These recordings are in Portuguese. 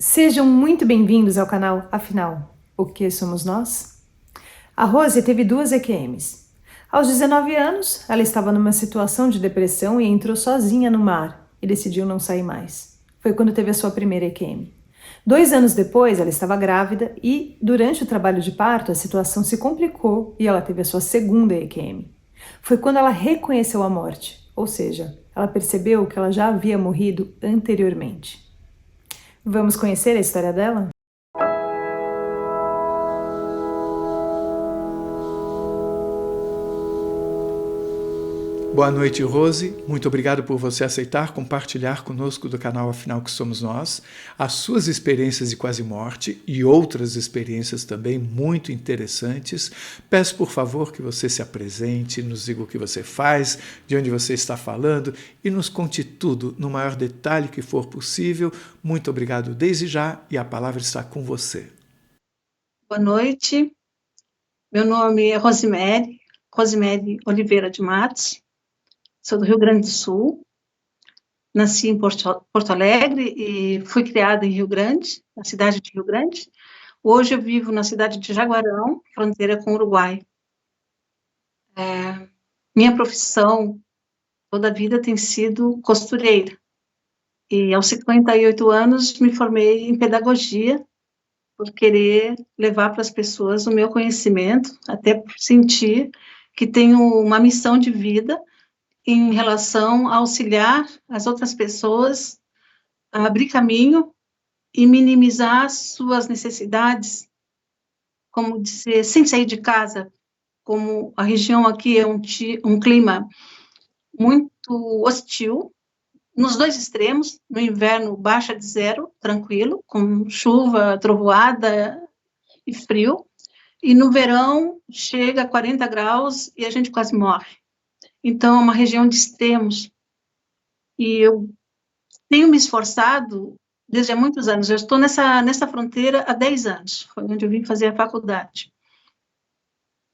Sejam muito bem-vindos ao canal Afinal, o que somos nós? A Rose teve 2 EQMs. Aos 19 anos, ela estava numa situação de depressão e entrou sozinha no mar e decidiu não sair mais. Foi quando teve a sua primeira EQM. 2 anos depois, ela estava grávida e, durante o trabalho de parto, a situação se complicou e ela teve a sua segunda EQM. Foi quando ela reconheceu a morte, ou seja, ela percebeu que ela já havia morrido anteriormente. Vamos conhecer a história dela? Boa noite, Rose. Muito obrigado por você aceitar compartilhar conosco do canal Afinal que Somos Nós as suas experiências de quase morte e outras experiências também muito interessantes. Peço, por favor, que você se apresente, nos diga o que você faz, de onde você está falando e nos conte tudo no maior detalhe que for possível. Muito obrigado desde já e a palavra está com você. Boa noite, meu nome é Rosemary Oliveira de Matos, sou do Rio Grande do Sul, nasci em Porto Alegre e fui criada em Rio Grande, na cidade de Rio Grande. Hoje eu vivo na cidade de Jaguarão, fronteira com o Uruguai. Minha profissão toda a vida tem sido costureira, e aos 58 anos me formei em pedagogia, por querer levar para as pessoas o meu conhecimento, até por sentir que tenho uma missão de vida em relação a auxiliar as outras pessoas a abrir caminho e minimizar suas necessidades, como dizer, sem sair de casa, como a região aqui é um clima muito hostil, nos dois extremos, no inverno baixa de zero, tranquilo, com chuva, trovoada e frio, e no verão chega a 40 graus e a gente quase morre. Então, é uma região de extremos. E eu tenho me esforçado desde há muitos anos. Eu estou nessa fronteira há 10 anos, foi onde eu vim fazer a faculdade.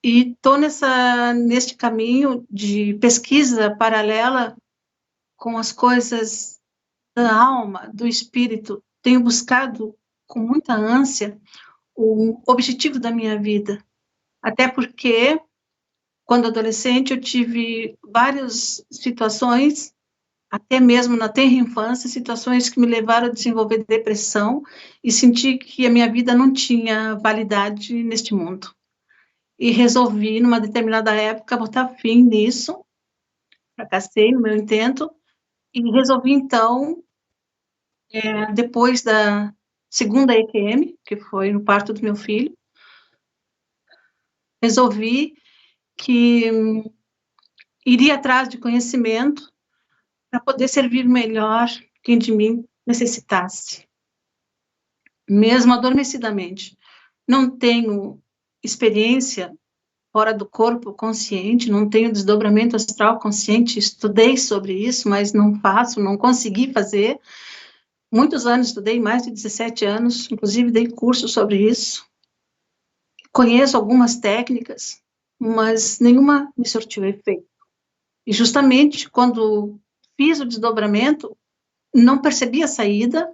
E estou neste caminho de pesquisa paralela com as coisas da alma, do espírito. Tenho buscado com muita ânsia o objetivo da minha vida. Até porque, quando adolescente, eu tive várias situações, até mesmo na tenra infância, situações que me levaram a desenvolver depressão e sentir que a minha vida não tinha validade neste mundo. E resolvi, numa determinada época, botar fim nisso, fracassei no meu intento, e resolvi, então, depois da segunda EQM, que foi no parto do meu filho, resolvi que iria atrás de conhecimento para poder servir melhor quem de mim necessitasse, mesmo adormecidamente. Não tenho experiência fora do corpo consciente, não tenho desdobramento astral consciente, estudei sobre isso, mas não faço, não consegui fazer. Muitos anos estudei, mais de 17 anos, inclusive dei curso sobre isso. Conheço algumas técnicas, mas nenhuma me surtiu efeito. E justamente quando fiz o desdobramento, não percebi a saída,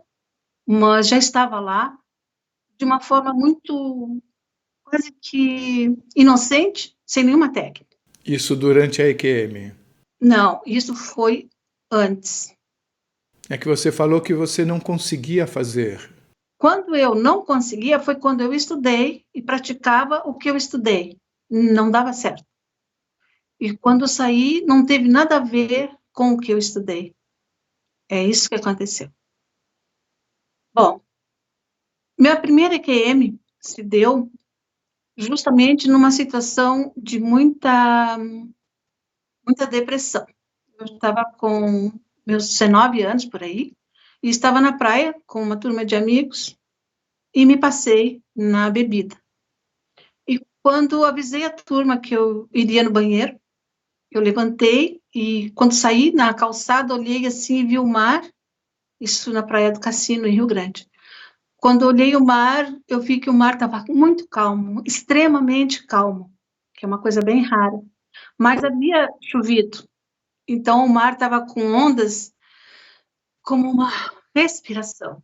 mas já estava lá, de uma forma muito, quase que inocente, sem nenhuma técnica. Isso durante a EQM. Não, isso foi antes. É que você falou que você não conseguia fazer. Quando eu não conseguia, foi quando eu estudei e praticava o que eu estudei. Não dava certo. E quando eu saí, não teve nada a ver com o que eu estudei. É isso que aconteceu. Bom, minha primeira EQM se deu justamente numa situação de muita depressão. Eu estava com meus 19 anos, por aí, e estava na praia com uma turma de amigos e me passei na bebida. E quando avisei a turma que eu iria no banheiro, eu levantei e quando saí na calçada, olhei assim e vi o mar, isso na Praia do Cassino, em Rio Grande. Quando olhei o mar, eu vi que o mar estava muito calmo, extremamente calmo, que é uma coisa bem rara. Mas havia chovido, então o mar estava com ondas como uma respiração,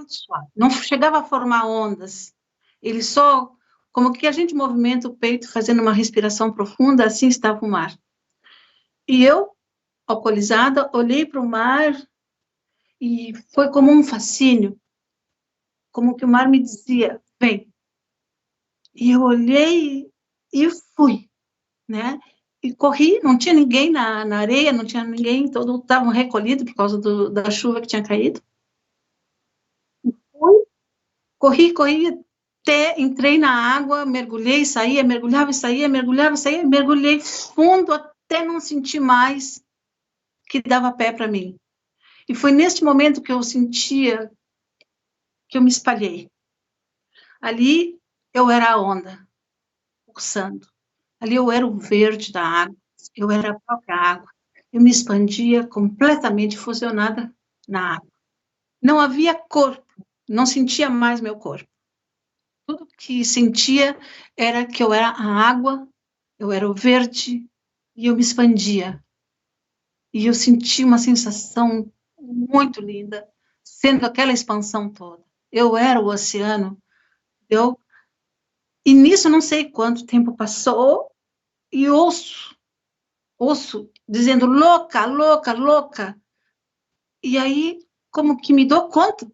muito suave. Não chegava a formar ondas. Ele só, como que a gente movimenta o peito fazendo uma respiração profunda, assim estava o mar. E eu, alcoolizada, olhei para o mar e foi como um fascínio, como que o mar me dizia, vem. E eu olhei e fui, né? E corri, não tinha ninguém na areia, não tinha ninguém, todos estavam recolhidos por causa da chuva que tinha caído. Fui, corri, até entrei na água, mergulhei, saía, mergulhava, saía, mergulhava, saía, mergulhei fundo até não sentir mais que dava pé para mim. E foi neste momento que eu sentia que eu me espalhei. Ali eu era a onda, pulsando. Ali eu era o verde da água, eu era a própria água. Eu me expandia completamente fusionada na água. Não havia corpo, não sentia mais meu corpo. Tudo que sentia era que eu era a água, eu era o verde, e eu me expandia. E eu senti uma sensação muito linda, sendo aquela expansão toda. Eu era o oceano, e nisso não sei quanto tempo passou, e ouço dizendo louca, louca, louca. E aí, como que me dou conta,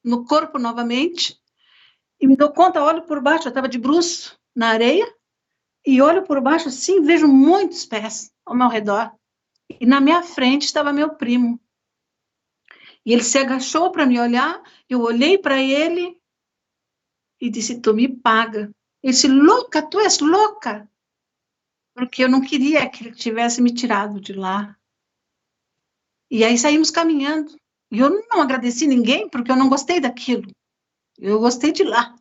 no corpo novamente, e me dou conta, olho por baixo, eu estava de bruço na areia, e olho por baixo assim, vejo muitos pés ao meu redor. E na minha frente estava meu primo. E ele se agachou para me olhar, eu olhei para ele e disse, tu me paga. Ele disse, louca, tu és louca. Porque eu não queria que ele tivesse me tirado de lá. E aí saímos caminhando. E eu não agradeci ninguém, porque eu não gostei daquilo. Eu gostei de lá,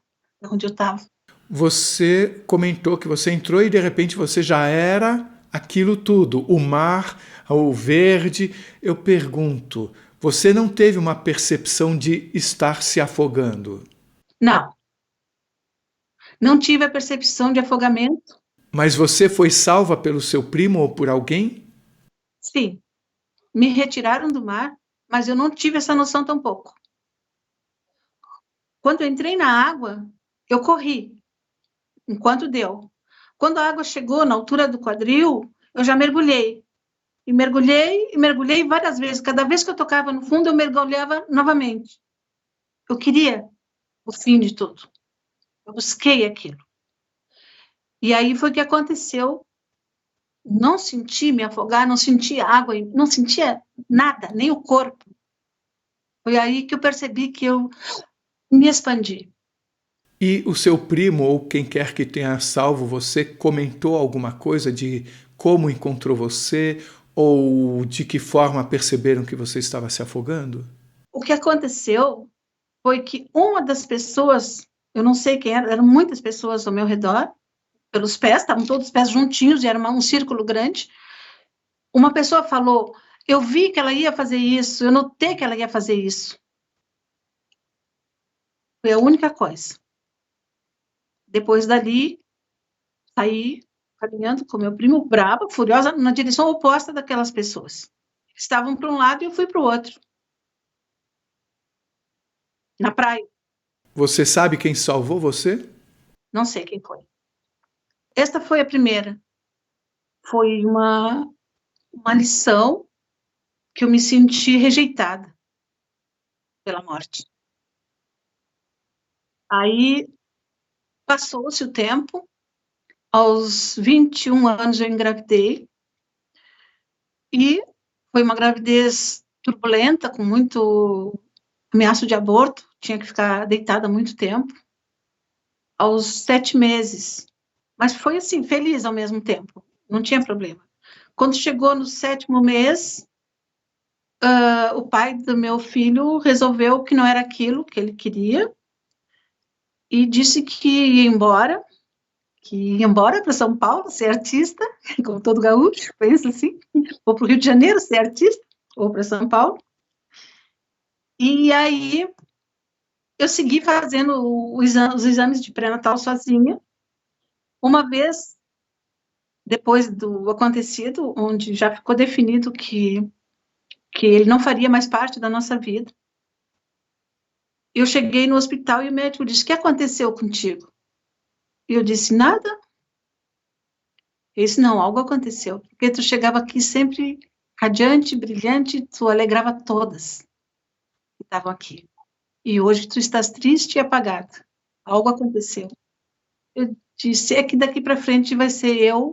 onde eu estava. Você comentou que você entrou e de repente você já era aquilo tudo, o mar, o verde. Eu pergunto, você não teve uma percepção de estar se afogando? Não. Não tive a percepção de afogamento. Mas você foi salva pelo seu primo ou por alguém? Sim. Me retiraram do mar, mas eu não tive essa noção tampouco. Quando eu entrei na água, eu corri, enquanto deu. Quando a água chegou na altura do quadril, eu já mergulhei. E mergulhei várias vezes. Cada vez que eu tocava no fundo, eu mergulhava novamente. Eu queria o fim de tudo. Eu busquei aquilo. E aí foi o que aconteceu. Não senti me afogar, não senti água, não sentia nada, nem o corpo. Foi aí que eu percebi que eu me expandi. E o seu primo ou quem quer que tenha salvo você comentou alguma coisa de como encontrou você ou de que forma perceberam que você estava se afogando? O que aconteceu foi que uma das pessoas, eu não sei quem era, eram muitas pessoas ao meu redor, pelos pés, estavam todos os pés juntinhos, e era um círculo grande. Uma pessoa falou, eu vi que ela ia fazer isso, eu notei que ela ia fazer isso. Foi a única coisa. Depois dali, saí caminhando com meu primo, brava, furiosa, na direção oposta daquelas pessoas. Estavam para um lado e eu fui para o outro. Na praia. Você sabe quem salvou você? Não sei quem foi. Esta foi a primeira. Foi uma lição que eu me senti rejeitada pela morte. Aí, passou-se o tempo, aos 21 anos eu engravidei, e foi uma gravidez turbulenta, com muito ameaça de aborto, tinha que ficar deitada há muito tempo, aos 7 meses, mas foi assim, feliz ao mesmo tempo, não tinha problema. Quando chegou no 7º mês, o pai do meu filho resolveu que não era aquilo que ele queria, e disse que ia embora para São Paulo ser artista, como todo gaúcho, pensa assim, ou para o Rio de Janeiro ser artista, ou para São Paulo. E aí eu segui fazendo os exames de pré-natal sozinha. Uma vez, depois do acontecido, onde já ficou definido que ele não faria mais parte da nossa vida, Eu cheguei no hospital e o médico disse: o que aconteceu contigo? E eu disse: nada. Ele disse: não, algo aconteceu, porque tu chegava aqui sempre radiante, brilhante, tu alegrava todas que estavam aqui. E hoje tu estás triste e apagada. Algo aconteceu. Eu disse: é que daqui para frente vai ser eu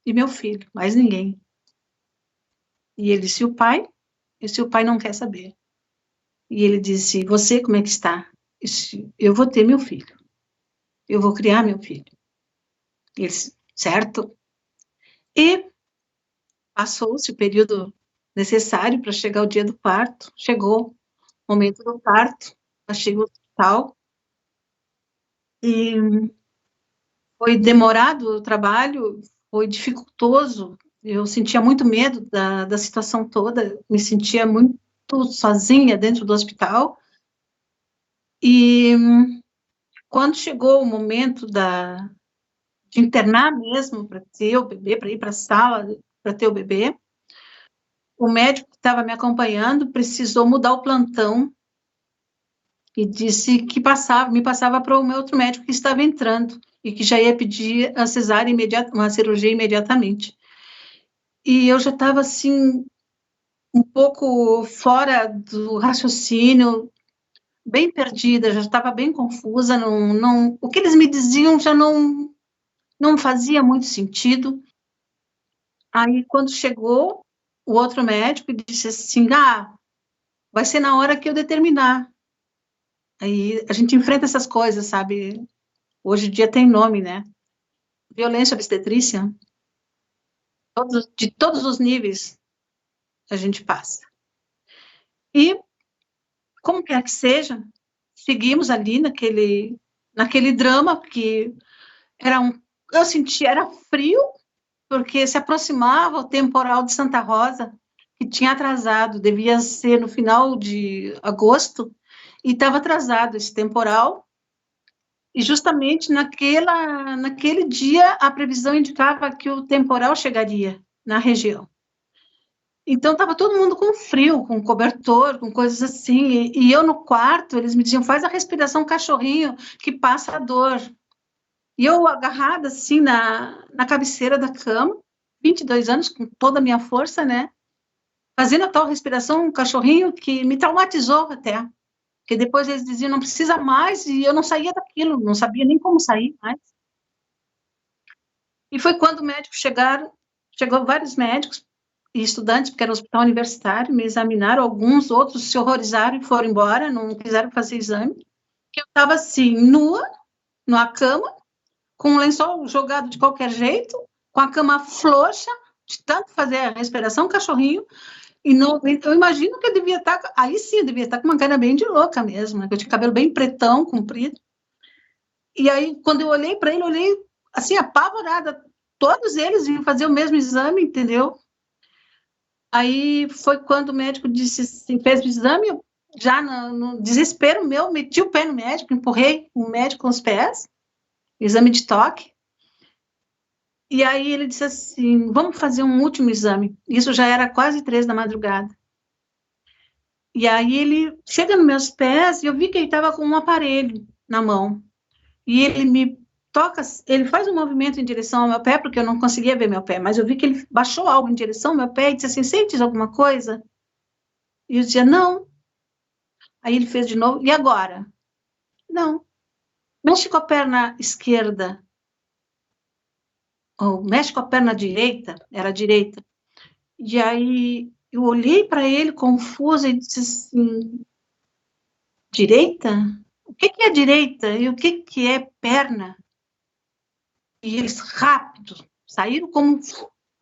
e meu filho, mais ninguém. E ele disse: o pai? Eu disse: o pai não quer saber. E ele disse: você como é que está? Eu disse: eu vou ter meu filho. Eu vou criar meu filho. Ele disse: certo. E passou-se o período necessário para chegar o dia do parto. Chegou o momento do parto. Eu cheguei ao hospital. E foi demorado o trabalho, foi dificultoso. Eu sentia muito medo da situação toda. Me sentia muito sozinha dentro do hospital. E quando chegou o momento de internar mesmo, para ter o bebê, para ir para a sala, para ter o bebê, o médico que estava me acompanhando precisou mudar o plantão e disse que me passava para o meu outro médico que estava entrando e que já ia pedir a cesárea uma cirurgia imediatamente. E eu já estava assim um pouco fora do raciocínio, bem perdida, já estava bem confusa, o que eles me diziam já não fazia muito sentido. Aí, quando chegou o outro médico, disse assim: vai ser na hora que eu determinar. Aí, a gente enfrenta essas coisas, sabe? Hoje em dia tem nome, né? Violência obstetrícia, de todos os níveis a gente passa. E, como quer que seja, seguimos ali naquele drama, porque eu sentia, era frio, porque se aproximava o temporal de Santa Rosa, que tinha atrasado, devia ser no final de agosto, e estava atrasado esse temporal, e justamente naquele dia a previsão indicava que o temporal chegaria na região. Então estava todo mundo com frio, com cobertor, com coisas assim, e eu no quarto, eles me diziam: faz a respiração cachorrinho, que passa a dor. E eu agarrada assim na cabeceira da cama, 22 anos, com toda a minha força, né? Fazendo a tal respiração, um cachorrinho que me traumatizou até. Porque depois eles diziam: não precisa mais, e eu não saía daquilo, não sabia nem como sair mais. E foi quando o médico chegou vários médicos e estudantes, porque era um hospital universitário, me examinaram, alguns outros se horrorizaram e foram embora, não quiseram fazer exame. Que eu estava assim, nua, numa cama, com um lençol jogado de qualquer jeito, com a cama frouxa, de tanto fazer a respiração cachorrinho, e eu imagino que eu devia estar, aí sim, eu devia estar com uma cara bem de louca mesmo, né? Eu tinha cabelo bem pretão, comprido, e aí, quando eu olhei para ele, eu olhei, assim, apavorada, todos eles iam fazer o mesmo exame, entendeu? Aí foi quando o médico disse assim, fez o exame, eu, já no desespero meu, meti o pé no médico, empurrei o médico com os pés, exame de toque. E aí ele disse assim: vamos fazer um último exame. Isso já era quase 3 da madrugada. E aí ele chega nos meus pés e eu vi que ele estava com um aparelho na mão. E ele me toca, ele faz um movimento em direção ao meu pé, porque eu não conseguia ver meu pé, mas eu vi que ele baixou algo em direção ao meu pé e disse assim: sentes alguma coisa? E eu dizia: não. Aí ele fez de novo: e agora? Não. Mexe com a perna esquerda. Ou mexe com a perna direita. Era a direita. E aí eu olhei para ele confusa e disse assim: direita? O que é direita? E o que é perna? E eles rápido saíram como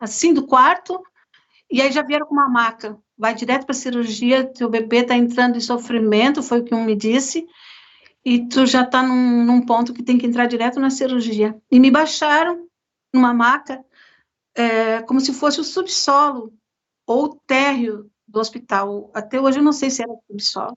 assim do quarto e aí já vieram com uma maca. Vai direto para a cirurgia, teu bebê está entrando em sofrimento, foi o que um me disse, e tu já está num ponto que tem que entrar direto na cirurgia. E me baixaram numa maca, como se fosse o subsolo ou o térreo do hospital. Até hoje eu não sei se era o subsolo.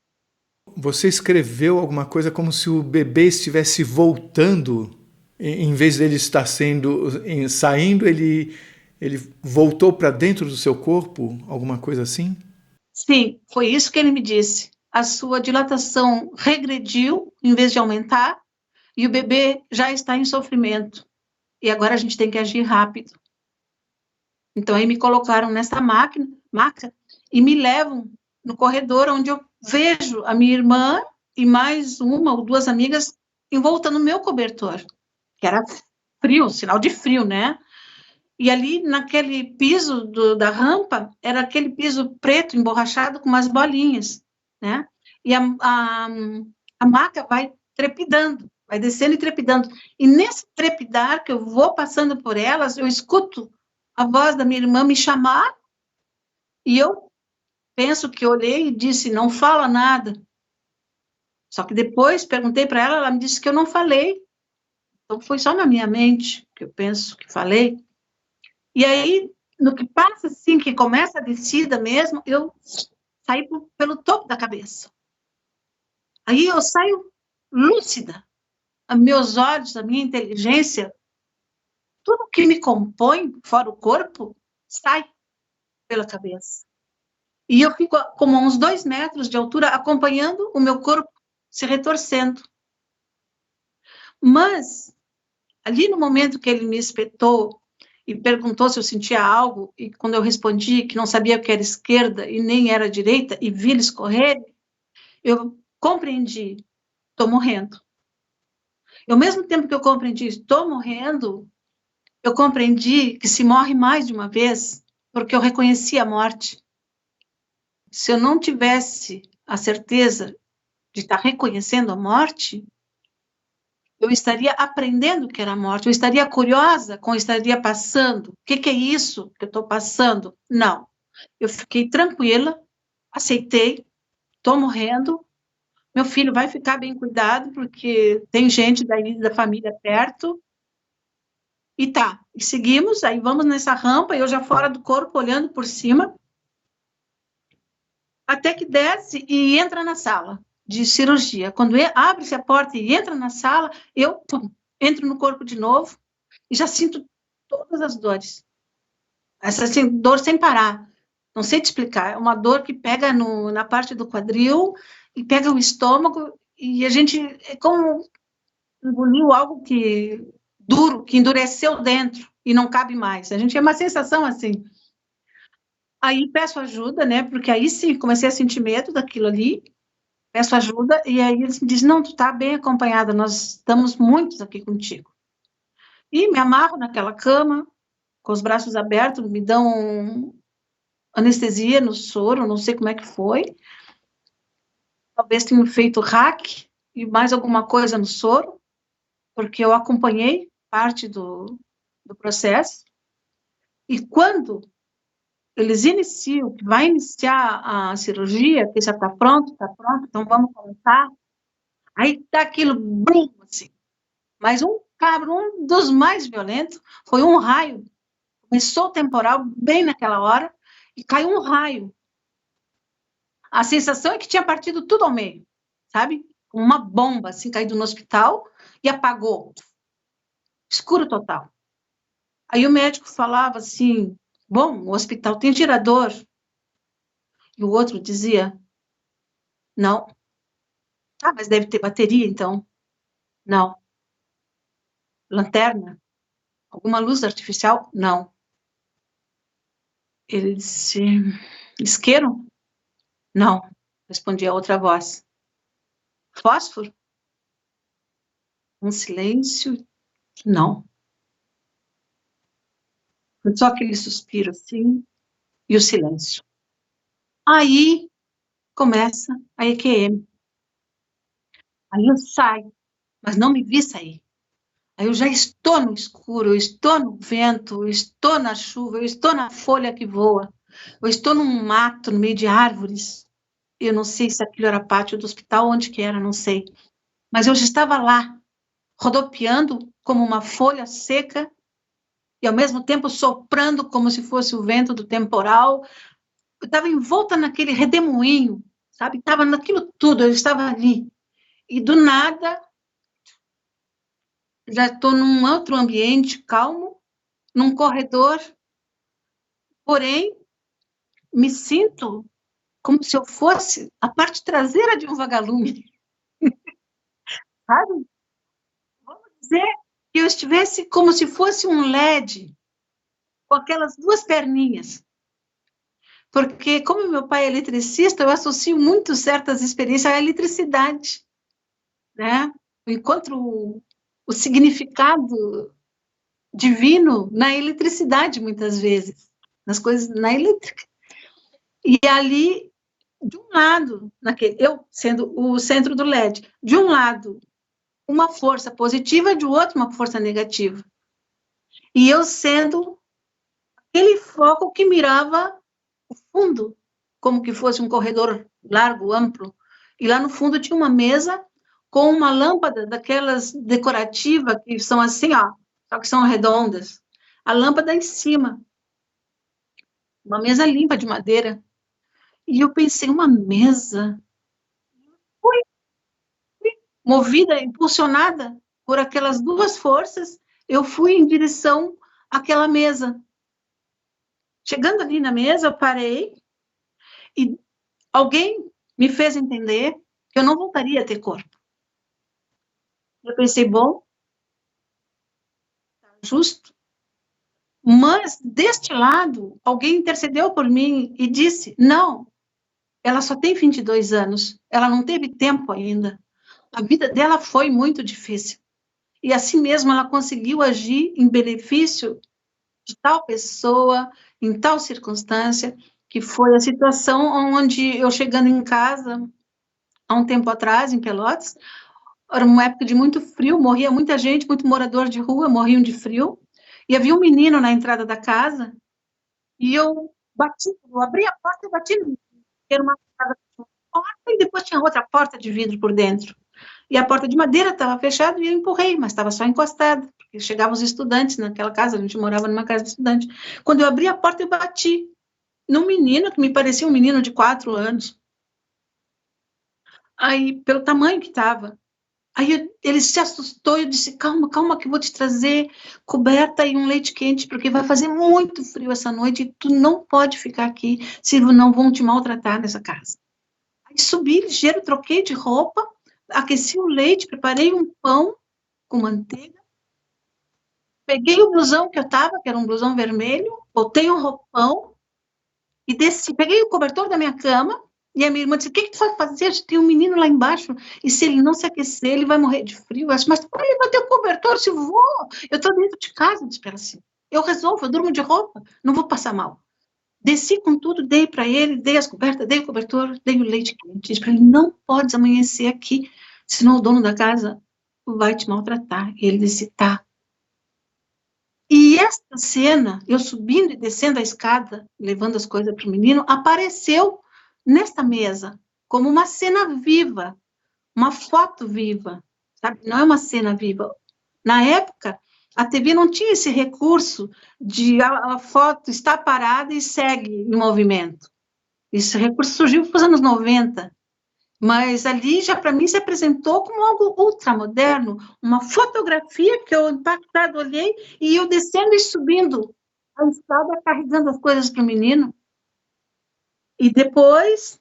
Você escreveu alguma coisa como se o bebê estivesse voltando, em vez dele estar saindo, ele voltou para dentro do seu corpo, alguma coisa assim? Sim, foi isso que ele me disse. a sua dilatação regrediu, em vez de aumentar, e o bebê já está em sofrimento. E agora a gente tem que agir rápido. Então, aí me colocaram nessa maca e me levam no corredor, onde eu vejo a minha irmã e mais uma ou duas amigas envolta no meu cobertor, que era frio, sinal de frio, né? E ali, naquele piso da rampa, era aquele piso preto, emborrachado, com umas bolinhas, né? E a maca vai trepidando, vai descendo e trepidando. E nesse trepidar, que eu vou passando por elas, eu escuto a voz da minha irmã me chamar, e eu penso que olhei e disse, não fala nada. Só que depois perguntei para ela, ela me disse que eu não falei. Então foi só na minha mente que eu penso que falei. E aí, no que passa assim, que começa a descida mesmo, eu saí pelo topo da cabeça. Aí eu saio lúcida. A meus olhos, a minha inteligência, tudo que me compõe, fora o corpo, sai pela cabeça. E eu fico como a uns 2 metros de altura, acompanhando o meu corpo se retorcendo. Mas, ali no momento que ele me espetou e perguntou se eu sentia algo, e quando eu respondi que não sabia o que era esquerda e nem era direita, e vi ele escorrer, eu compreendi, estou morrendo. E ao mesmo tempo que eu compreendi, estou morrendo, eu compreendi que se morre mais de uma vez, porque eu reconheci a morte. Se eu não tivesse a certeza de estar reconhecendo a morte, eu estaria aprendendo o que era a morte, eu estaria curiosa com o que estaria passando. O que é isso que eu estou passando? Não. Eu fiquei tranquila, aceitei, estou morrendo, meu filho vai ficar bem cuidado, porque tem gente daí da família perto, e tá. E seguimos, aí vamos nessa rampa, eu já fora do corpo, olhando por cima, até que desce e entra na sala de cirurgia. Quando abre-se a porta e entra na sala, eu entro no corpo de novo e já sinto todas as dores. Essa assim, dor sem parar. Não sei te explicar. É uma dor que pega na parte do quadril e pega o estômago e a gente é como engoliu algo duro, que endureceu dentro e não cabe mais. A gente é uma sensação assim. Aí peço ajuda, né? Porque aí sim, comecei a sentir medo daquilo ali. Peço ajuda, e aí eles me dizem, não, tu tá bem acompanhada, nós estamos muitos aqui contigo. E me amarro naquela cama, com os braços abertos, me dão anestesia no soro, não sei como é que foi. Talvez tenham feito hack e mais alguma coisa no soro, porque eu acompanhei parte do processo. E quando eles iniciam, que vai iniciar a cirurgia, que já está pronto, então vamos começar. Aí tá aquilo, brum, assim. Mas um dos mais violentos foi um raio. Começou o temporal bem naquela hora e caiu um raio. A sensação é que tinha partido tudo ao meio, sabe? Uma bomba, assim, caído no hospital e apagou. Escuro total. Aí o médico falava assim, bom, o hospital tem gerador. E o outro dizia, não. Ah, mas deve ter bateria, então. Não. Lanterna? Alguma luz artificial? Não. Ele disse, isqueiro? Não, respondia outra voz. Fósforo? Um silêncio? Não. Foi só aquele suspiro assim e o silêncio. Aí começa a EQM. Aí eu saio, mas não me vi sair. Aí eu já estou no escuro, eu estou no vento, eu estou na chuva, eu estou na folha que voa, eu estou num mato, no meio de árvores. Eu não sei se aquilo era pátio do hospital, onde que era, não sei. Mas eu já estava lá, rodopiando como uma folha seca e, ao mesmo tempo, soprando como se fosse o vento do temporal. Eu estava envolta naquele redemoinho, sabe? Estava naquilo tudo, eu estava ali. E, do nada, já estou num outro ambiente calmo, num corredor, porém, me sinto como se eu fosse a parte traseira de um vagalume, sabe? Vamos dizer que eu estivesse como se fosse um LED, com aquelas duas perninhas. Porque, como meu pai é eletricista, eu associo muito certas experiências à eletricidade, né? Eu encontro o significado divino na eletricidade, muitas vezes, nas coisas, na elétrica. E ali, de um lado, eu sendo o centro do LED, de um lado, uma força positiva, de outro, uma força negativa. E eu sendo aquele foco que mirava o fundo, como que fosse um corredor largo, amplo. E lá no fundo tinha uma mesa com uma lâmpada daquelas decorativas que são assim, ó, só que são redondas. A lâmpada em cima. Uma mesa limpa de madeira. E eu pensei, uma mesa? Fui movida, impulsionada por aquelas duas forças, eu fui em direção àquela mesa. Chegando ali na mesa, eu parei e alguém me fez entender que eu não voltaria a ter corpo. Eu pensei, bom, justo. Mas, deste lado, alguém intercedeu por mim e disse, não, ela só tem 22 anos, ela não teve tempo ainda. A vida dela foi muito difícil. E assim mesmo ela conseguiu agir em benefício de tal pessoa, em tal circunstância, que foi a situação onde eu chegando em casa, há um tempo atrás, em Pelotas, era uma época de muito frio, morria muita gente, muito morador de rua, morriam de frio, e havia um menino na entrada da casa, e eu abri a porta e bati no menino. Era uma porta e depois tinha outra porta de vidro por dentro. E a porta de madeira estava fechada e eu empurrei, mas estava só encostada, porque chegavam os estudantes naquela casa, a gente morava numa casa de estudante. Quando eu abri a porta, eu bati num menino que me parecia um menino de 4 anos. Aí, pelo tamanho que estava. Aí ele se assustou e eu disse, calma, calma que eu vou te trazer coberta e um leite quente, porque vai fazer muito frio essa noite e tu não pode ficar aqui, se não vão te maltratar nessa casa. Aí subi ligeiro, troquei de roupa, aqueci o leite, preparei um pão com manteiga, peguei o blusão que eu estava, que era um blusão vermelho, botei um roupão e desci, peguei o cobertor da minha cama e a minha irmã disse, o que tu vai fazer? Tem um menino lá embaixo e se ele não se aquecer, ele vai morrer de frio. Eu disse, mas pode levar teu cobertor, se vou, eu estou dentro de casa. Eu disse para ela assim, eu resolvo, eu durmo de roupa, não vou passar mal. Desci com tudo, dei para ele, dei as cobertas, dei o cobertor, dei o leite quente. Disse para ele, não podes amanhecer aqui, senão o dono da casa vai te maltratar. E ele disse, tá. E esta cena, eu subindo e descendo a escada, levando as coisas para o menino, apareceu nesta mesa, como uma cena viva, uma foto viva, sabe? Não é uma cena viva. Na época, a TV não tinha esse recurso de a foto está parada e segue em movimento. Esse recurso surgiu nos anos 90. Mas ali já para mim se apresentou como algo ultramoderno, uma fotografia que eu impactada olhei e eu descendo e subindo a escada carregando as coisas para o menino. E depois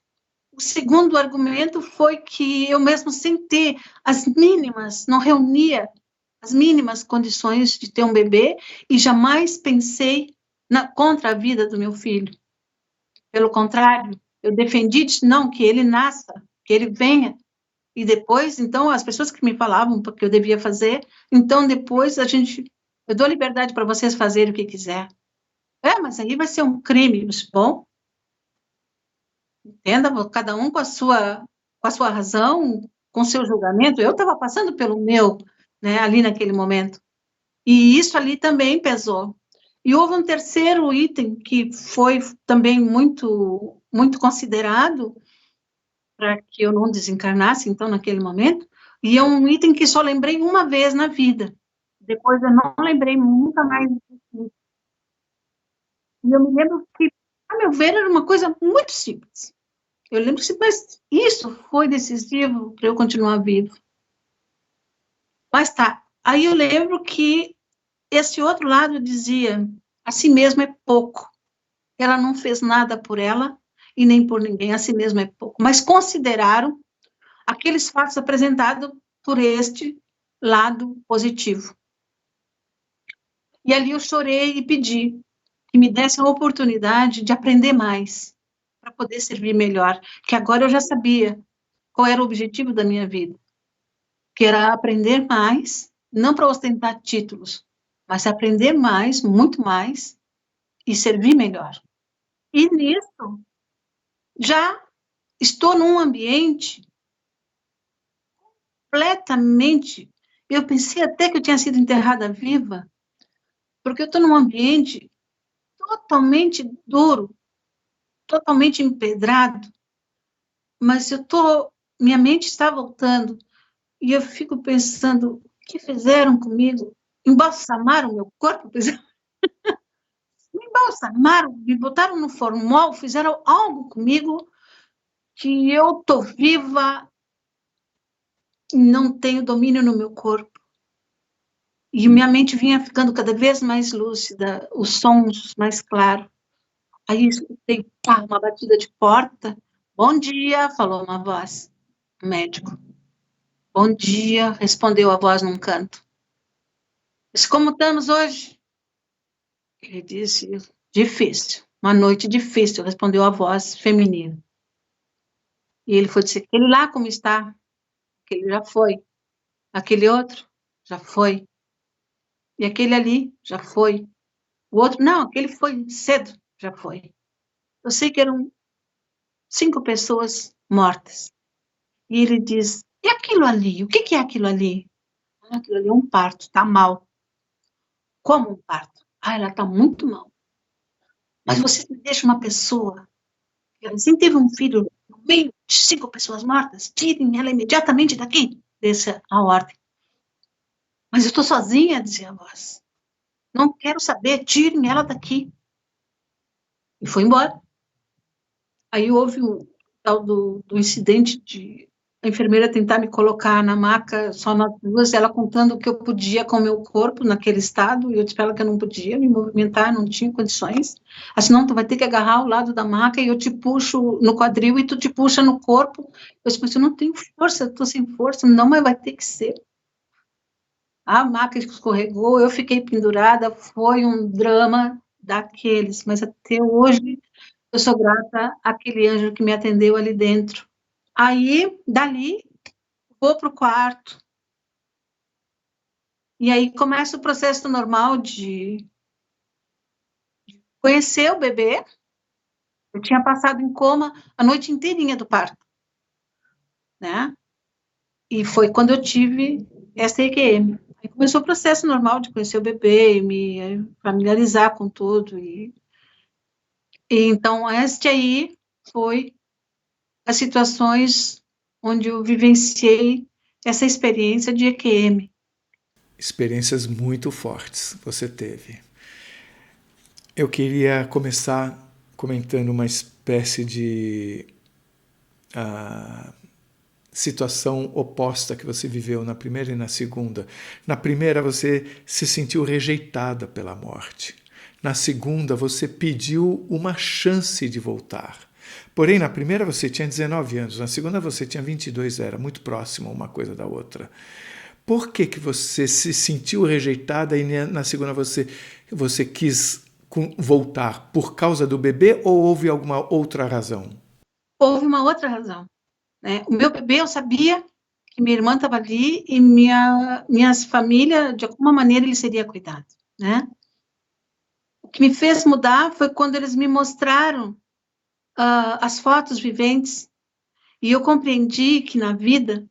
o segundo argumento foi que eu mesmo sem ter as mínimas, não reunia as mínimas condições de ter um bebê e jamais pensei contra a vida do meu filho. Pelo contrário, eu defendi, disse, não, que ele nasça, que ele venha. E depois, então, as pessoas que me falavam que eu devia fazer, então depois eu dou liberdade para vocês fazerem o que quiser. Mas aí vai ser um crime. Bom, entenda, cada um com a sua razão, com o seu julgamento. Eu estava passando pelo meu, né, ali naquele momento. E isso ali também pesou. E houve um terceiro item que foi também muito, muito considerado para que eu não desencarnasse, então, naquele momento, e é um item que só lembrei uma vez na vida. Depois eu não lembrei nunca mais. E eu me lembro que, a meu ver, era uma coisa muito simples. Eu lembro que, mas isso foi decisivo para eu continuar vivo. Mas tá, aí eu lembro que esse outro lado dizia, assim mesmo é pouco. Ela não fez nada por ela, e nem por ninguém, a si mesmo é pouco, mas consideraram aqueles fatos apresentados por este lado positivo. E ali eu chorei e pedi que me desse a oportunidade de aprender mais, para poder servir melhor, que agora eu já sabia qual era o objetivo da minha vida, que era aprender mais, não para ostentar títulos, mas aprender mais, muito mais, e servir melhor. E nisso, já estou num ambiente completamente... Eu pensei até que eu tinha sido enterrada viva, porque eu estou num ambiente totalmente duro, totalmente empedrado, mas minha mente está voltando, e eu fico pensando, o que fizeram comigo? Embalsamaram o meu corpo? Me embalsamaram, me botaram no formol, fizeram algo comigo que eu estou viva e não tenho domínio no meu corpo. E minha mente vinha ficando cada vez mais lúcida, os sons mais claros. Aí escutei uma batida de porta. Bom dia, falou uma voz. O médico. Bom dia, respondeu a voz num canto. Disse, como estamos hoje? Ele disse, difícil. Uma noite difícil, respondeu a voz feminina. E ele foi dizer, aquele lá como está? Aquele já foi. Aquele outro? Já foi. E aquele ali? Já foi. O outro? Não, aquele foi cedo. Já foi. Eu sei que eram 5 pessoas mortas. E ele diz, e aquilo ali? O que é aquilo ali? Ah, aquilo ali é um parto, está mal. Como um parto? Ah, ela está muito mal. Mas você me deixa uma pessoa que assim teve um filho no meio de 5 pessoas mortas, tirem ela imediatamente daqui. Desce a ordem. Mas eu estou sozinha, dizia a voz. Não quero saber, tirem ela daqui. E foi embora. Aí houve o tal do incidente de a enfermeira tentar me colocar na maca só nós duas, ela contando o que eu podia com o meu corpo naquele estado, e eu disse para ela que eu não podia me movimentar, não tinha condições. Assim, não, tu vai ter que agarrar ao lado da maca e eu te puxo no quadril e tu te puxa no corpo. Eu disse, mas eu não tenho força, eu estou sem força. Não, mas vai ter que ser. A maca escorregou, eu fiquei pendurada, foi um drama daqueles, mas até hoje eu sou grata àquele anjo que me atendeu ali dentro. Aí, dali, vou para o quarto. E aí começa o processo normal de conhecer o bebê. Eu tinha passado em coma a noite inteirinha do parto, né? E foi quando eu tive essa EQM. Aí começou o processo normal de conhecer o bebê, me familiarizar com tudo. E então, este aí foi as situações onde eu vivenciei essa experiência de EQM. Experiências muito fortes você teve. Eu queria começar comentando uma espécie de situação oposta que você viveu na primeira e na segunda. Na primeira, você se sentiu rejeitada pela morte. Na segunda, você pediu uma chance de voltar. Porém, na primeira você tinha 19 anos, na segunda você tinha 22, era muito próximo uma coisa da outra. Por que você se sentiu rejeitada e na segunda você quis voltar? Por causa do bebê ou houve alguma outra razão? Houve uma outra razão, né? O meu bebê, eu sabia que minha irmã estava ali e minha família, de alguma maneira, ele seria cuidado, né? O que me fez mudar foi quando eles me mostraram as fotos viventes e eu compreendi que na vida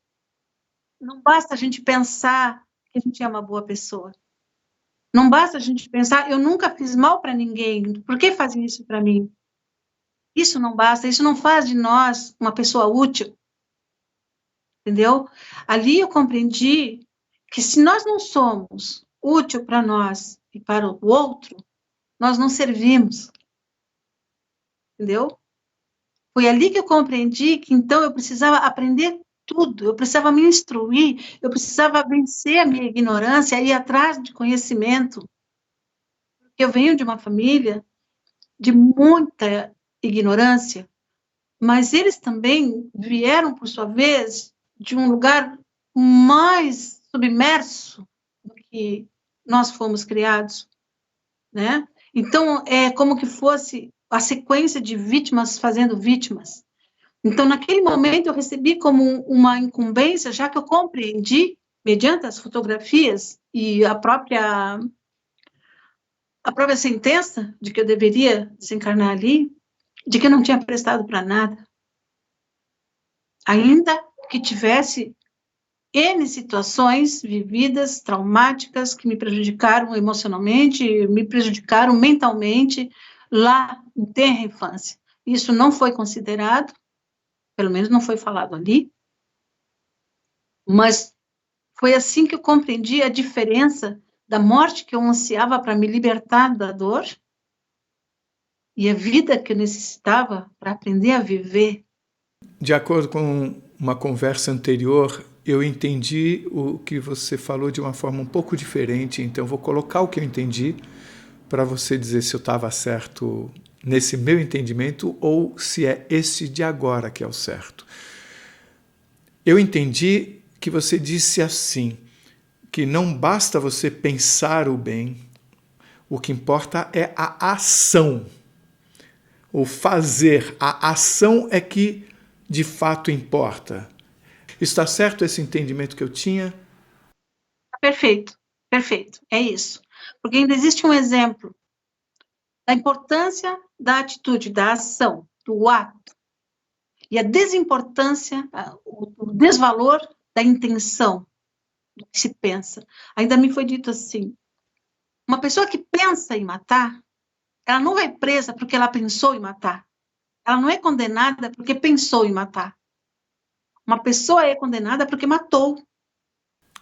não basta a gente pensar que a gente é uma boa pessoa. Não basta a gente pensar, eu nunca fiz mal para ninguém, por que fazem isso para mim? Isso não basta, isso não faz de nós uma pessoa útil. Entendeu? Ali eu compreendi que se nós não somos útil para nós e para o outro, nós não servimos. Entendeu? Foi ali que eu compreendi que então eu precisava aprender tudo, eu precisava me instruir, eu precisava vencer a minha ignorância e ir atrás de conhecimento. Eu venho de uma família de muita ignorância, mas eles também vieram, por sua vez, de um lugar mais submerso do que nós fomos criados, né? Então, é como que fosse a sequência de vítimas fazendo vítimas. Então, naquele momento, eu recebi como uma incumbência, já que eu compreendi, mediante as fotografias e a própria sentença de que eu deveria desencarnar ali, de que eu não tinha prestado para nada. Ainda que tivesse N situações vividas, traumáticas, que me prejudicaram emocionalmente, me prejudicaram mentalmente, lá em tenra infância. Isso não foi considerado, pelo menos não foi falado ali, mas foi assim que eu compreendi a diferença da morte que eu ansiava para me libertar da dor e a vida que eu necessitava para aprender a viver. De acordo com uma conversa anterior, eu entendi o que você falou de uma forma um pouco diferente, então vou colocar o que eu entendi para você dizer se eu estava certo nesse meu entendimento ou se é esse de agora que é o certo. Eu entendi que você disse assim, que não basta você pensar o bem, o que importa é a ação. O fazer, a ação é que de fato importa. Está certo esse entendimento que eu tinha? Perfeito, perfeito, é isso. Porque ainda existe um exemplo da importância da atitude, da ação, do ato, e a desimportância, o desvalor da intenção, do que se pensa. Ainda me foi dito assim, uma pessoa que pensa em matar, ela não vai presa porque ela pensou em matar. Ela não é condenada porque pensou em matar. Uma pessoa é condenada porque matou.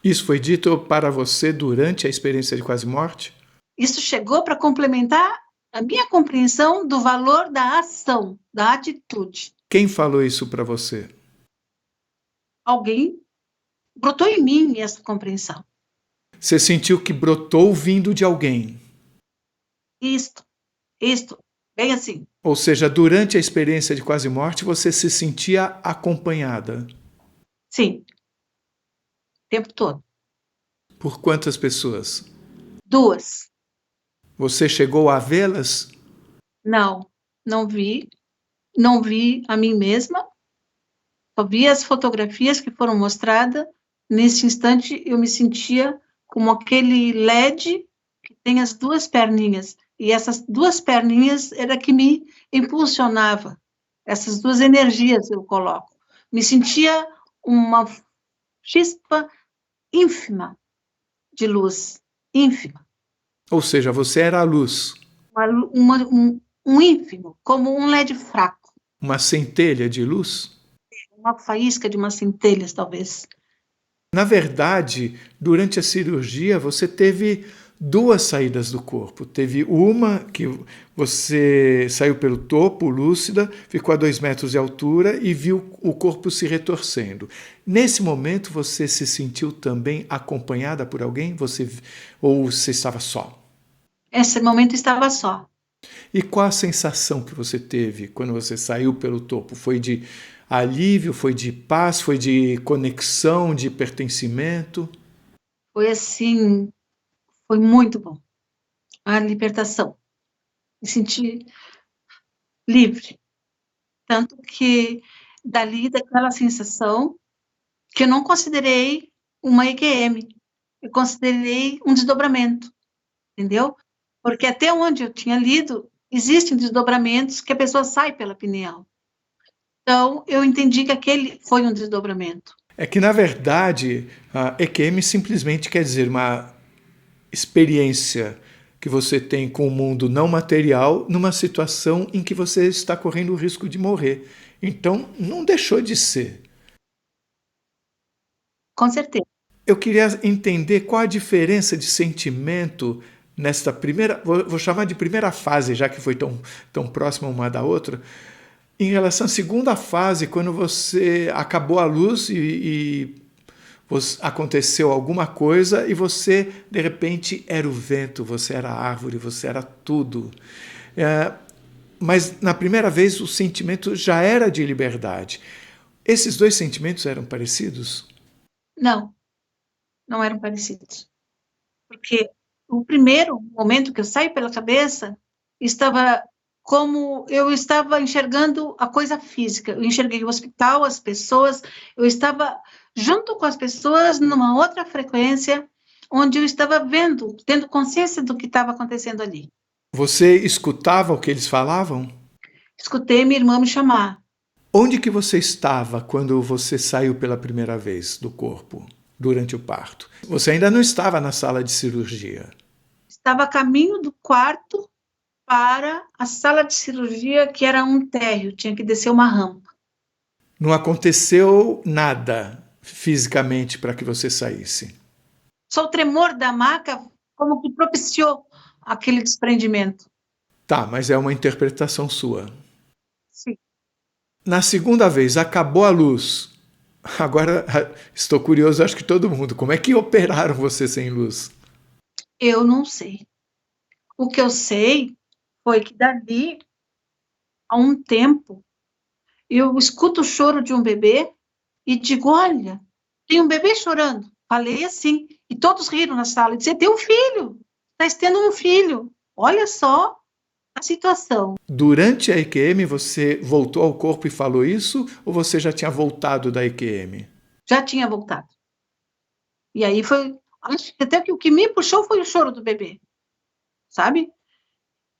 Isso foi dito para você durante a experiência de quase morte? Isso chegou para complementar a minha compreensão do valor da ação, da atitude. Quem falou isso para você? Alguém brotou em mim essa compreensão. Você sentiu que brotou vindo de alguém? Isto, bem assim. Ou seja, durante a experiência de quase morte, você se sentia acompanhada? Sim, o tempo todo. Por quantas pessoas? 2. Você chegou a vê-las? Não, não vi. Não vi a mim mesma. Só vi as fotografias que foram mostradas. Nesse instante, eu me sentia como aquele LED que tem as 2 perninhas. E essas 2 perninhas era que me impulsionava. Essas 2 energias eu coloco. Me sentia uma chispa ínfima de luz. Ínfima. Ou seja, você era a luz. Um ínfimo, como um LED fraco. Uma centelha de luz? Uma faísca de umas centelhas, talvez. Na verdade, durante a cirurgia, você teve 2 saídas do corpo. Teve uma que você saiu pelo topo, lúcida, ficou a 2 metros de altura e viu o corpo se retorcendo. Nesse momento, você se sentiu também acompanhada por alguém? Ou você estava só? Esse momento estava só. E qual a sensação que você teve quando você saiu pelo topo? Foi de alívio, foi de paz, foi de conexão, de pertencimento? Foi assim, foi muito bom. A libertação. Me senti livre. Tanto que, dali, daquela sensação, que eu não considerei uma EQM. Eu considerei um desdobramento. Entendeu? Porque até onde eu tinha lido, existem desdobramentos que a pessoa sai pela pineal. Então, eu entendi que aquele foi um desdobramento. É que, na verdade, a EQM simplesmente quer dizer uma experiência que você tem com o mundo não material numa situação em que você está correndo o risco de morrer. Então, não deixou de ser. Com certeza. Eu queria entender qual a diferença de sentimento nesta primeira, vou chamar de primeira fase, já que foi tão próxima uma da outra, em relação à segunda fase, quando você acabou a luz e aconteceu alguma coisa e você, de repente, era o vento, você era a árvore, você era tudo. Mas na primeira vez o sentimento já era de liberdade. Esses dois sentimentos eram parecidos? Não, não eram parecidos. Porque o primeiro momento que eu saí pela cabeça estava como eu estava enxergando a coisa física. Eu enxerguei o hospital, as pessoas, eu estava junto com as pessoas numa outra frequência, onde eu estava vendo, tendo consciência do que estava acontecendo ali. Você escutava o que eles falavam? Escutei minha irmã me chamar. Onde que você estava quando você saiu pela primeira vez do corpo, durante o parto? Você ainda não estava na sala de cirurgia. Estava a caminho do quarto para a sala de cirurgia, que era um térreo, tinha que descer uma rampa. Não aconteceu nada fisicamente para que você saísse. Só o tremor da maca como que propiciou aquele desprendimento. Tá, mas é uma interpretação sua. Sim. Na segunda vez, acabou a luz. Agora, estou curioso, acho que todo mundo. Como é que operaram você sem luz? Eu não sei. O que eu sei foi que dali a um tempo eu escuto o choro de um bebê e digo, olha, tem um bebê chorando. Falei assim, e todos riram na sala e disseram, tem um filho, está tendo um filho. Olha só a situação. Durante a EQM, você voltou ao corpo e falou isso? Ou você já tinha voltado da EQM? Já tinha voltado. E aí foi, acho que até que o que me puxou foi o choro do bebê, sabe?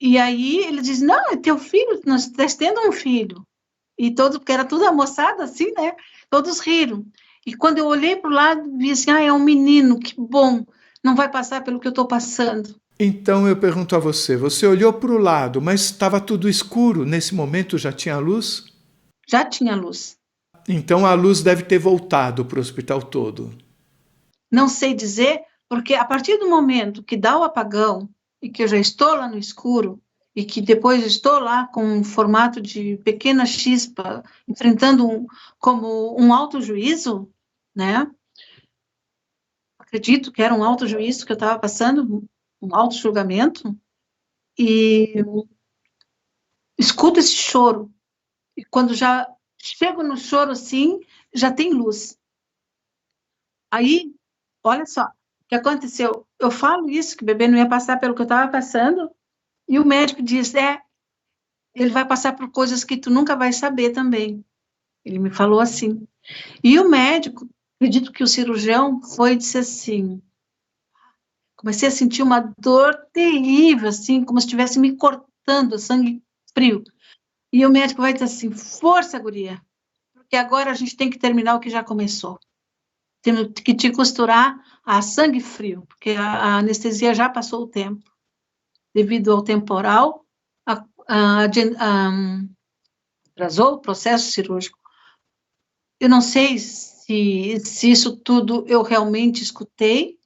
E aí ele diz, não, é teu filho, nós estamos tendo um filho. E todo, porque era tudo a moçada assim, né? Todos riram. E quando eu olhei para o lado, vi assim, é um menino, que bom, não vai passar pelo que eu estou passando. Então eu pergunto a você, você olhou para o lado, mas estava tudo escuro, nesse momento já tinha luz? Já tinha luz. Então a luz deve ter voltado para o hospital todo. Não sei dizer, porque a partir do momento que dá o apagão e que eu já estou lá no escuro e que depois estou lá com um formato de pequena chispa, enfrentando como um autojuízo, né? Acredito que era um autojuízo que eu estava passando, um autojulgamento, e escuto esse choro. E quando já chego no choro assim, já tem luz. Aí, olha só, o que aconteceu? Eu falo isso, que o bebê não ia passar pelo que eu estava passando, e o médico diz, ele vai passar por coisas que tu nunca vai saber também. Ele me falou assim. E o médico, acredito que o cirurgião foi e disse assim, comecei a sentir uma dor terrível, assim, como se estivesse me cortando, sangue frio. E o médico vai dizer assim, força, guria, porque agora a gente tem que terminar o que já começou. Temos que te costurar a sangue frio, porque a anestesia já passou o tempo. Devido ao temporal, atrasou o processo cirúrgico. Eu não sei se isso tudo eu realmente escutei,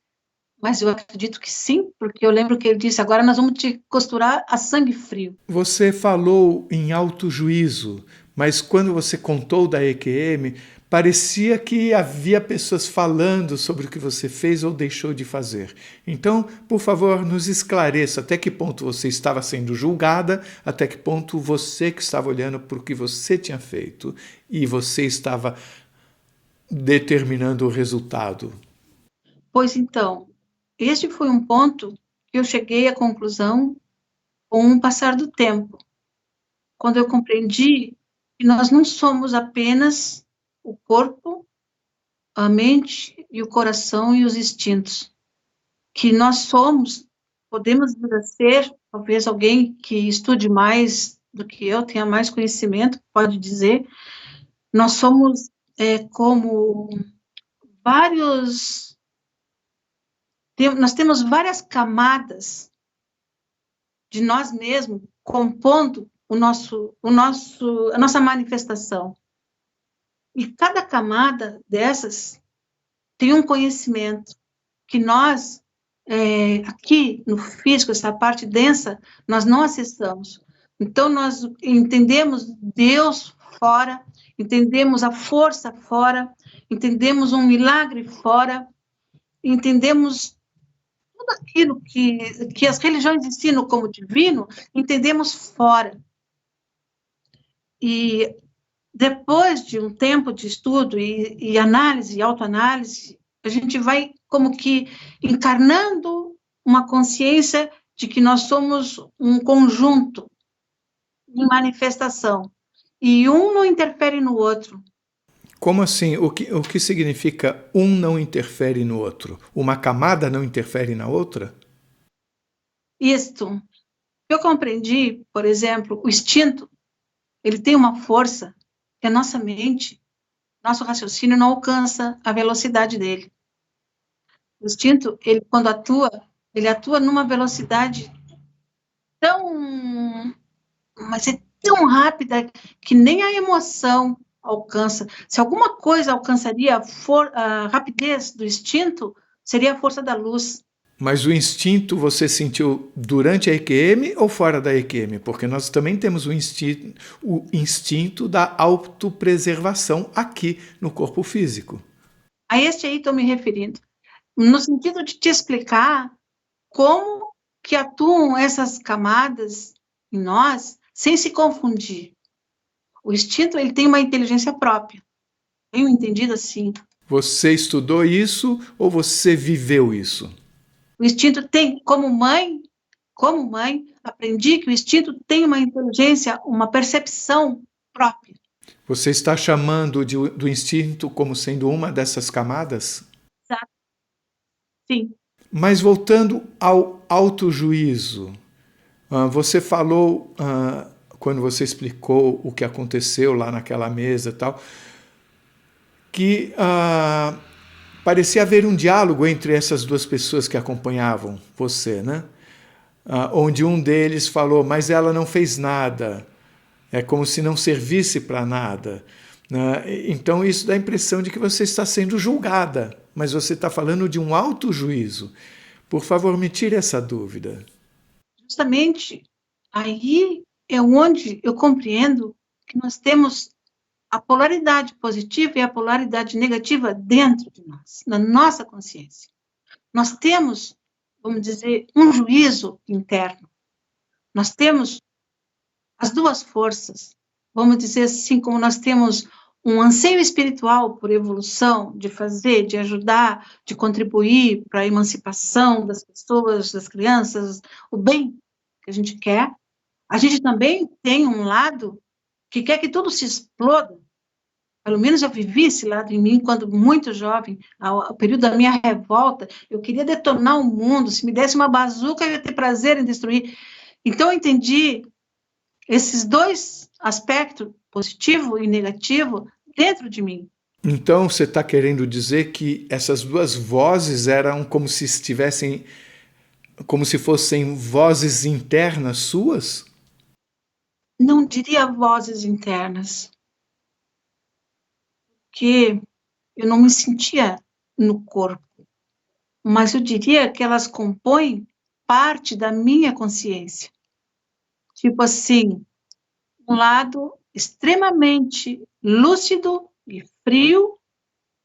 mas eu acredito que sim, porque eu lembro que ele disse, agora nós vamos te costurar a sangue frio. Você falou em autojuízo, mas quando você contou da EQM, parecia que havia pessoas falando sobre o que você fez ou deixou de fazer. Então, por favor, nos esclareça até que ponto você estava sendo julgada, até que ponto você que estava olhando para o que você tinha feito e você estava determinando o resultado. Pois então, este foi um ponto que eu cheguei à conclusão com o passar do tempo, quando eu compreendi que nós não somos apenas o corpo, a mente e o coração e os instintos, que nós somos, podemos vir a ser, talvez alguém que estude mais do que eu, tenha mais conhecimento, pode dizer, nós somos como nós temos várias camadas de nós mesmos compondo a nossa manifestação. E cada camada dessas tem um conhecimento que nós, aqui no físico, essa parte densa, nós não acessamos. Então, nós entendemos Deus fora, entendemos a força fora, entendemos um milagre fora, entendemos tudo aquilo que as religiões ensinam como divino, entendemos fora. E depois de um tempo de estudo e análise, autoanálise, a gente vai como que encarnando uma consciência de que nós somos um conjunto em manifestação, e um não interfere no outro. Como assim? O que significa um não interfere no outro? Uma camada não interfere na outra? Isto, eu compreendi, por exemplo, o instinto, ele tem uma força que a nossa mente, nosso raciocínio não alcança a velocidade dele. O instinto, ele quando atua, ele atua numa velocidade tão, mas é tão rápida que nem a emoção alcança. Se alguma coisa alcançaria a rapidez do instinto, seria a força da luz. Mas o instinto você sentiu durante a EQM ou fora da EQM? Porque nós também temos o instinto da autopreservação aqui no corpo físico. A este aí estou me referindo, no sentido de te explicar como que atuam essas camadas em nós sem se confundir. O instinto, ele tem uma inteligência própria. Tenho entendido assim. Você estudou isso ou você viveu isso? O instinto tem, como mãe, aprendi que o instinto tem uma inteligência, uma percepção própria. Você está chamando do instinto como sendo uma dessas camadas? Exato. Sim. Mas voltando ao autojuízo, você falou, quando você explicou o que aconteceu lá naquela mesa e tal, que parecia haver um diálogo entre essas duas pessoas que acompanhavam você, né? Onde um deles falou, mas ela não fez nada, é como se não servisse para nada. Então isso dá a impressão de que você está sendo julgada, mas você está falando de um autojuízo. Por favor, me tire essa dúvida. Justamente aí é onde eu compreendo que nós temos a polaridade positiva e a polaridade negativa dentro de nós, na nossa consciência. Nós temos, vamos dizer, um juízo interno. Nós temos as duas forças. Vamos dizer assim, como nós temos um anseio espiritual por evolução, de fazer, de ajudar, de contribuir para a emancipação das pessoas, das crianças, o bem que a gente quer. A gente também tem um lado que quer que tudo se exploda. Pelo menos eu vivi esse lado em mim quando muito jovem, ao período da minha revolta, eu queria detonar o mundo, se me desse uma bazuca eu ia ter prazer em destruir. Então eu entendi esses dois aspectos, positivo e negativo, dentro de mim. Então você está querendo dizer que essas duas vozes eram como se estivessem, como se fossem vozes internas suas? Não diria vozes internas, porque eu não me sentia no corpo, mas eu diria que elas compõem parte da minha consciência. Tipo assim, um lado extremamente lúcido e frio,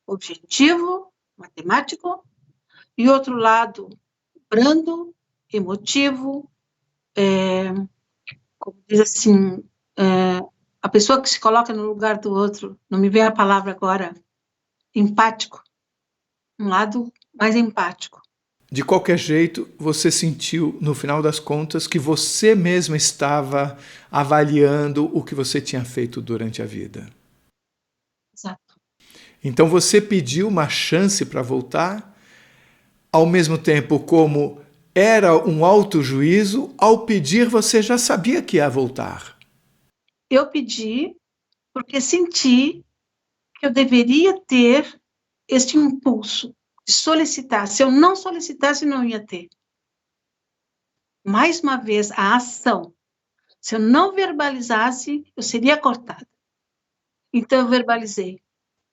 objetivo, matemático, e outro lado brando, emotivo, como diz assim, a pessoa que se coloca no lugar do outro, não me vem a palavra agora, empático, um lado mais empático. De qualquer jeito, você sentiu, no final das contas, que você mesma estava avaliando o que você tinha feito durante a vida. Exato. Então você pediu uma chance para voltar, ao mesmo tempo como era um autojuízo, ao pedir você já sabia que ia voltar. Eu pedi porque senti que eu deveria ter este impulso de solicitar. Se eu não solicitasse, não ia ter. Mais uma vez, a ação. Se eu não verbalizasse, eu seria cortada. Então, eu verbalizei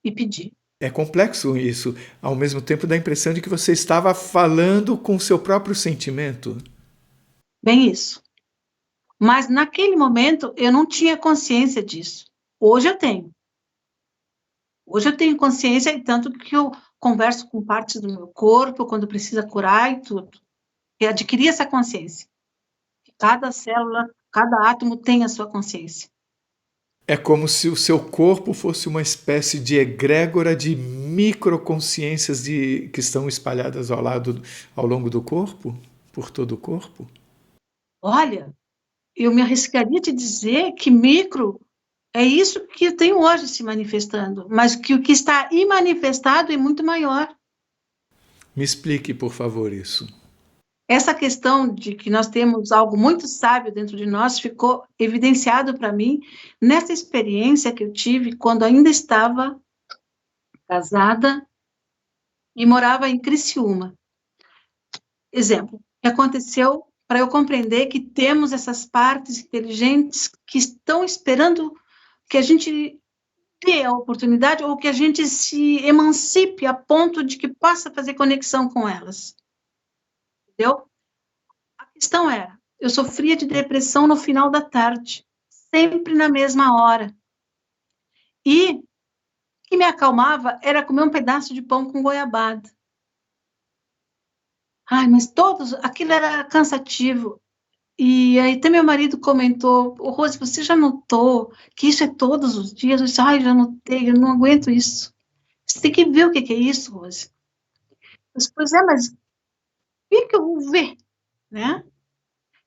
e pedi. É complexo isso. Ao mesmo tempo, dá a impressão de que você estava falando com o seu próprio sentimento. Bem isso. Mas, naquele momento, eu não tinha consciência disso. Hoje eu tenho. Hoje eu tenho consciência, e tanto que eu converso com partes do meu corpo, quando precisa curar e tudo. E adquiri essa consciência. Cada célula, cada átomo tem a sua consciência. É como se o seu corpo fosse uma espécie de egrégora de microconsciências que estão espalhadas ao longo do corpo, por todo o corpo? Olha, eu me arriscaria a te dizer que micro é isso que eu tenho hoje se manifestando, mas que o que está imanifestado é muito maior. Me explique, por favor, isso. Essa questão de que nós temos algo muito sábio dentro de nós ficou evidenciado para mim nessa experiência que eu tive quando ainda estava casada e morava em Criciúma. Exemplo, o que aconteceu para eu compreender que temos essas partes inteligentes que estão esperando que a gente dê a oportunidade ou que a gente se emancipe a ponto de que possa fazer conexão com elas. Entendeu? A questão era, eu sofria de depressão no final da tarde, sempre na mesma hora. E o que me acalmava era comer um pedaço de pão com goiabada. Ai, mas aquilo era cansativo. E aí até meu marido comentou, Rose, você já notou que isso é todos os dias? Eu disse, ai, já notei, eu não aguento isso. Você tem que ver o que é isso, Rose. Eu disse, pois é, mas o que eu vou ver? Né?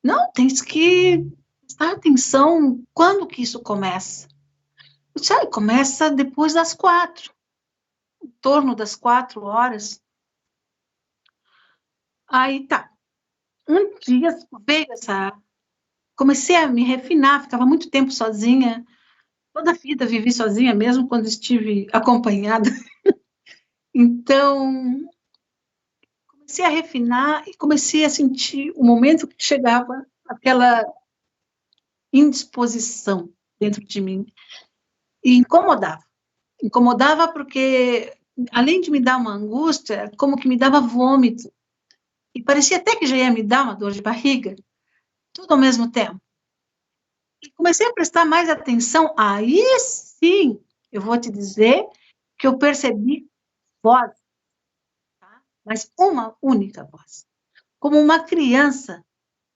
Não, tens que prestar atenção quando que isso começa. Eu disse, começa depois das 4, em torno das 4 horas. Aí tá. Um dia veio comecei a me refinar, ficava muito tempo sozinha, toda a vida vivi sozinha, mesmo quando estive acompanhada. Então, comecei a refinar e comecei a sentir o momento que chegava aquela indisposição dentro de mim. E incomodava. Incomodava porque, além de me dar uma angústia, como que me dava vômito. E parecia até que já ia me dar uma dor de barriga, tudo ao mesmo tempo. E comecei a prestar mais atenção, aí sim, eu vou te dizer que eu percebi voz, tá? Mas uma única voz, como uma criança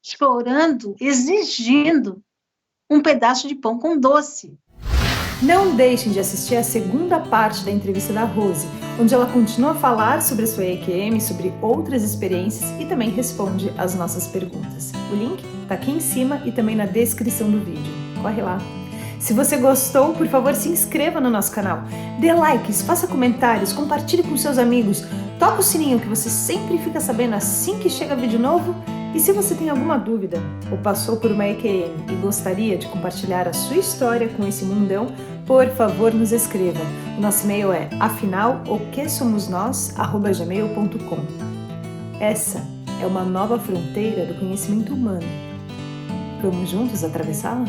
chorando, exigindo um pedaço de pão com doce. Não deixem de assistir a segunda parte da entrevista da Rose, onde ela continua a falar sobre a sua EQM, sobre outras experiências e também responde as nossas perguntas. O link está aqui em cima e também na descrição do vídeo. Corre lá! Se você gostou, por favor, se inscreva no nosso canal. Dê likes, faça comentários, compartilhe com seus amigos, toca o sininho que você sempre fica sabendo assim que chega vídeo novo. E se você tem alguma dúvida ou passou por uma EQM e gostaria de compartilhar a sua história com esse mundão, por favor, nos escreva. O nosso e-mail é afinal-o-que-somos-nós@gmail.com. Essa é uma nova fronteira do conhecimento humano. Vamos juntos atravessá-la?